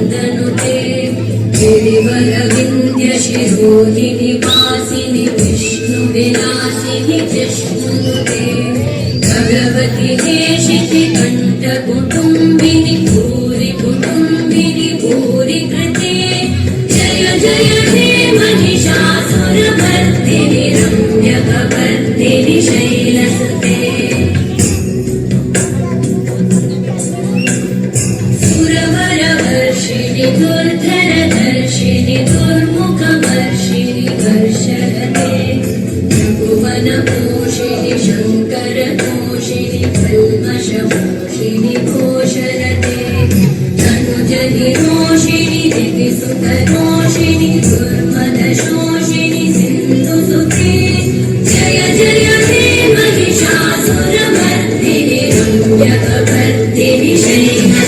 वन्दनुते गिरिवरविन्द्यशिरोधिनि वासिनि विष्णुविलासिनि जिष्णुनुते भगवति देशिति कण्ठकुटुम्बिनि भूरि कुटुम्बिनि भूरि कृते जय जय हे महिषासुरमर्दिनि रम्यकवर्दिनि शैलसुते सुरवरवर्षिणि दुर्धरदर्शिनि दुर्मुखवर्षिणि वर्षरते भुवनपोषिणि शङ्करतोषिणि कल्मषमोषिणि घोषरते तनुजनिरोषिणि दिविसुतरोषिणि दुर्मदशोषिणि सिन्धुसुते जय जय हे महिषासुरमर्दिनि रम्यकवर्दिनि शैलसुते